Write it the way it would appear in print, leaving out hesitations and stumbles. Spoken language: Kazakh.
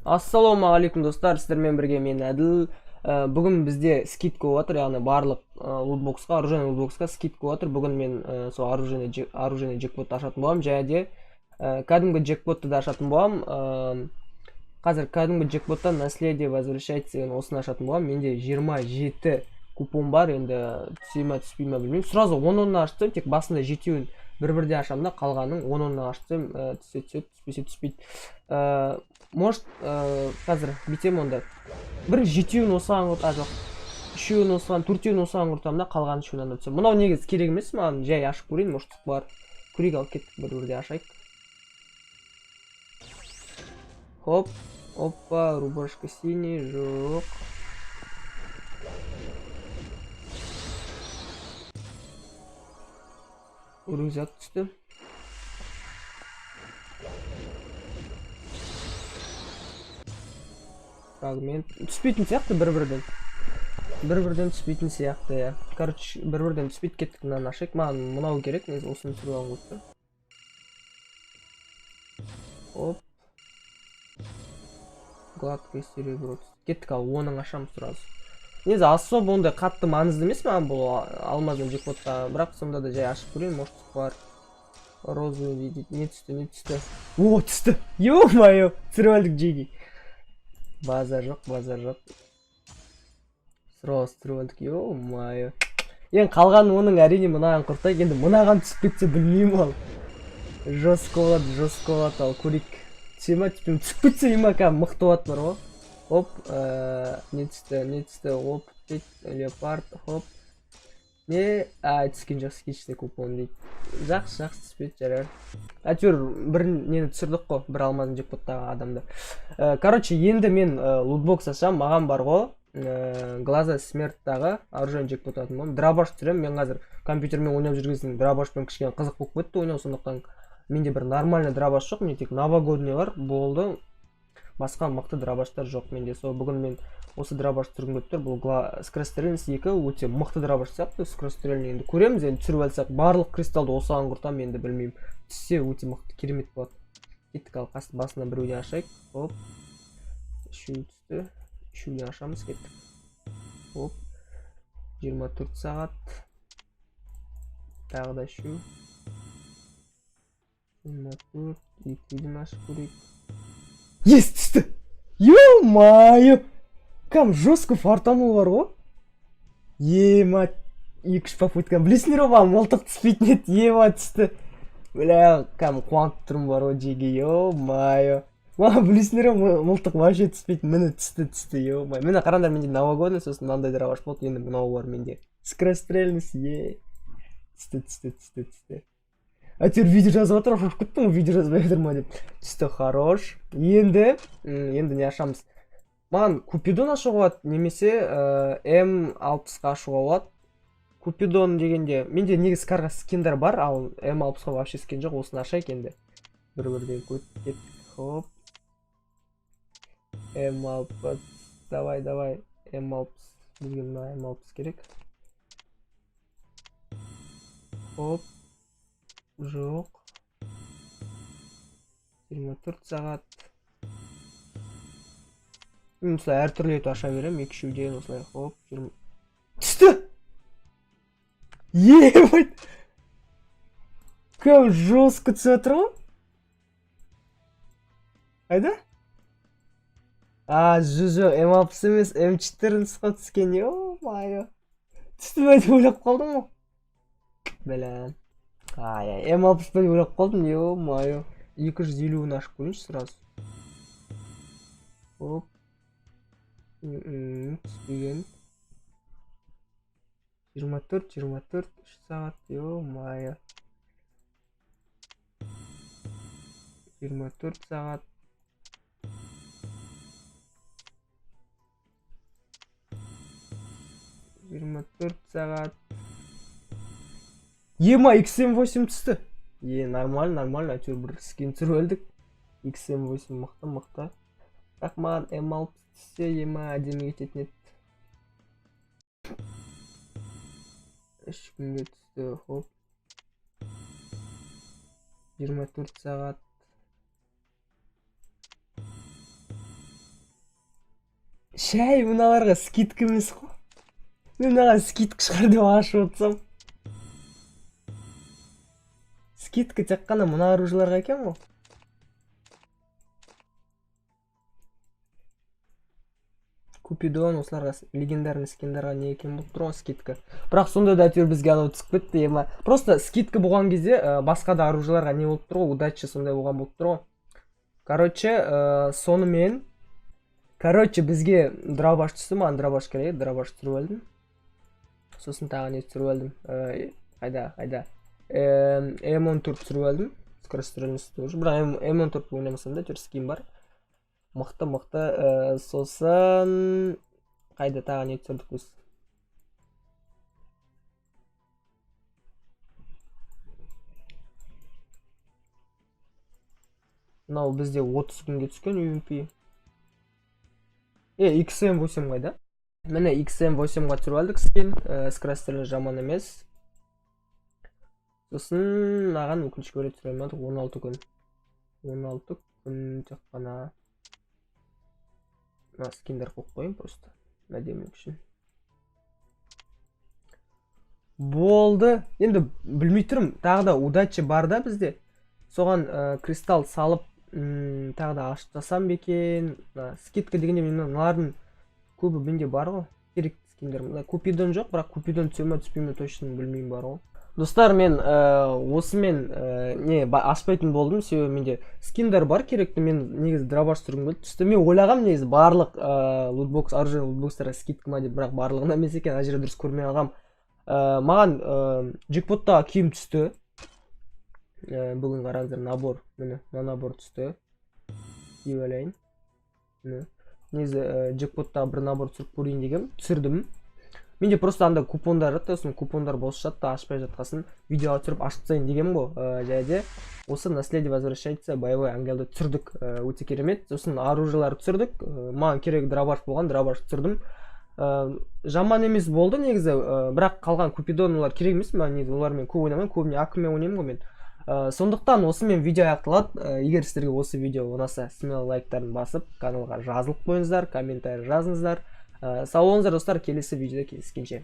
Ассалаумағалейкум достар, сіздермен бірге мен Әділ. Бүгін бізде скидка отыр, яғни барлық лутбоксқа, оружейный лутбоксқа скидка отыр. Бүгін мен сол оружейный джекпотты ашатын боламын, және де кәдімгі джекпотты да ашатын боламын. Қазір кәдімгі джекпоттан наследие возвращается деген осыны ашатын боламын. Менде 27 купон бар, енді түсе ма түспей ма білмеймін. Сразу 10-10 ашсам, тек басында жетеуін бір-бірде ашамын да, қалғанын 10-10 ашсам түсе түседі, түспесе түспейді. Может, қазір бүйтем онда. Бір жетеуін осыған құрт, жоқ. Үшеуін осыған, төртеуін осыған құртамын да, қалғанын үшеуін анда түсем. Мынау негізі керек емес, маған жай ашып көрейін, может бар. Көрейік, алып кеттік, бір-бірде ашайық. Хоп, опа, рубашка синий, жоқ. Рюкзак түсті. Фрагмент. Түспейтін сияқты бір-бірден түспейтін сияқты, я. Короче, бір-бірден түспейді, кеттік, мынаны ашайық. Маған мынау керек, негізі осыны түсіріп алған қойыпты. Оп. Гладкое серебро. Кеттік, ал оның ашамыз сразу. Негізі особо ондай қатты маңызды емес маған бұл алмаздан джекпотта, бірақ сонда да жай ашып көрейін, может бар. Розовый видеть. Не түсті. О, түсті. Ё-моё, түсіріп алдық жеги. Базар жоқ. Сразу түсіріп алдық, ё-моё. Ең қалған оның әрине мынаған құртайық, енді мынаған түсіп кетсе білмеймін ал. Жестко болады, ал көрейік. Түсе ма, түсіп кетсе ема кәм мықты болады бар ғой. Хоп, не түсті, оп, леопард, хоп. Не, түскен жоқ, скетчный купон дейді. Жақсы түспейді, жарар. Әйтеуір бір нені түсірдік қой, бір алмазын джекпоттағы адамды. Короче, енді мен лутбокс ашам, маған бар ғой, глаза смерттағы оружейный джекпот атын боламын. Дробаш түсірем, мен қазір компьютермен ойнап жүргенсің, дробашпен кішкене қызық болып кетті ойнау, сондықтан менде бір нормальный дробаш жоқ, мен тек новогодний бар, болды. Басқа мықты дробаштар жоқ менде. Сол бүгін мен осы дробаш түсіргім келіп тұр. Бұл скорострельность 2 өте мықты дробаш сияқты. Скорострельный енді көреміз, енді түсіріп алсақ барлық кристалды осыған құртам, енді білмеймін. Түссе өте мықты, керемет болады. Кеттік, ал басынан біреуден ашайық. Хоп. Үшеу түсті. Үшеуден ашамыз, кеттік. Хоп. 24 сағат. Тағы да үшеу. 24. Екеуден ашып көрейік. Есть, түсті! Ё-моё! Кәм жестко фартанул бар ғой? Ема, 2-3 попыткам. Білесіңдер ғой, мылтық түспейтін еді, ема түсті. Бля, кәм қуанып тұрмын бар ғой жеге, ё-моё. Білесіңдер ғой, мылтық вообще түспейтін, міне түсті, ё-моё. Міне қараңдар, менде новогодный, сосын мынандай дробаш болды, енді мынау бар менде. Скорострельность, түсті. Әйтеуір видео жазып отыр, шошып кеттім, видео жазбай отыр ма деп. Түсті, хорош. Енді не ашамыз? Маған Купидон ашуға болады, немесе М60-ға ашуға болады. Купидон дегенде, менде негізі қарға скиндар бар, ал М60-ға вообще скин жоқ, осыны ашайық енді. Бір-бірден кеттік, хоп. М60, давай, М60, бізге мына М60 керек. Хоп. Жоқ. 24 сағат. Мен осылай әртүрлі ету аша берем, 2-шеуден осылай, хоп, 20. Түсті! Ебать! Кәм жестко түсіп отыр ғой? Қайда? Жоқ, М60 емес, М14-ға түскен, ё-моё. Түсті ме деп ойлап қалдым ғой? Білән. М60 деп ойлап қалдым, ё-моё. 250-ін ашып көрейінші сразу. Хоп. Түспеген. 24, 3 сағат, ё-моё. 24 сағат. Ема, XM8 түсті. Нормально, әйтеуір бір скин түсіріп алдық. XM8 мықты. Так, маған М6 түссе, ема әдемі кететін еді. 3 күнге түсті, хоп. 24 сағат. шәй мыналарға скидка емес қой. Мен мынаған скидка шығар деп ашып отырсам. Скидка тек қана мына оружияларға екен ғой. Купидон осыларға легендарный скиндарға не екен болып тұр ғой скидка. Бірақ сонда да әйтеуір бізге анау түсіп кетті ема. Просто скидка болған кезде басқа да оружияларға не болып тұр ғой, удача сондай болған болып тұр ғой. Короче, сонымен бізге дробаш түсті, маған дробаш керек, дробаш түсіріп алдым. Сосын тағы не түсіріп алдым. Қайда. М14 түсіріп алдым. Скорострельность тоже. Бірақ М14 ойнамасам да, скин бар. Мықты. Сосын қайда тағы не түсірдік біз. Мынау бізде 30 күнге түскен UMP. XM8 қайда? Міне XM8-ға түсіріп алдық скин. Скорострельность жаман емес. Сосын маған өкінішке орай түсіре алмадық 16 күн. 16 күн тек қана. Скиндер қойып қойым просто. Әдемілік үшін. Болды. Енді білмей тұрмын. Тағы да удача бар да бізде. Соған кристалл салып тағы да ашып жасам бекен. Скидка дегенде мыналардың көбі менде бар ғой. Керек скиндер. Купидон жоқ, бірақ купидон түсе ме түспей ме точно білмеймін бар ғой. Достар, мен осымен ашпайтын болдым, себебі менде скиндер бар керекті, мен негізі дробаш түргім келді. Түсті мен ойлағам негізі барлық лутбокс, оружейный лутбокстарға скидка ма деп, бірақ барлығына емес екен, ана жерде дұрыс көрмей алғам. Маған джекпоттағы киім түсті. Бүгін қараңыздар, набор, міне, набор түсті. Деп ойлайын. Негізі джекпоттағы бір набор түсіріп көрейін дегем, түсірдім. Менде просто анда купондар жатты, сосын купондар бос жатты, ашпай жатқасын видеоға түсіріп ашып тастайын деген ғой. Және осы наследие возвращается, боевой ангелді түсірдік, өте керемет. Сосын оружиялар түсірдік, маған керек дробаш болған, дробаш түсірдім. Жаман емес болды негізі, бірақ қалған купидон олар керек емес, мен негізі олармен көп ойнамаймын, көбіне акымен ойнаймын ғой мен. Сондықтан осымен видео аяқталады. Егер сіздерге осы видео ұнаса, смело лайктарын басып, каналға жазылып қойыңыздар, комментарий жазыңыздар. Сау болыңыздар достар, келесі видеода кездескенше.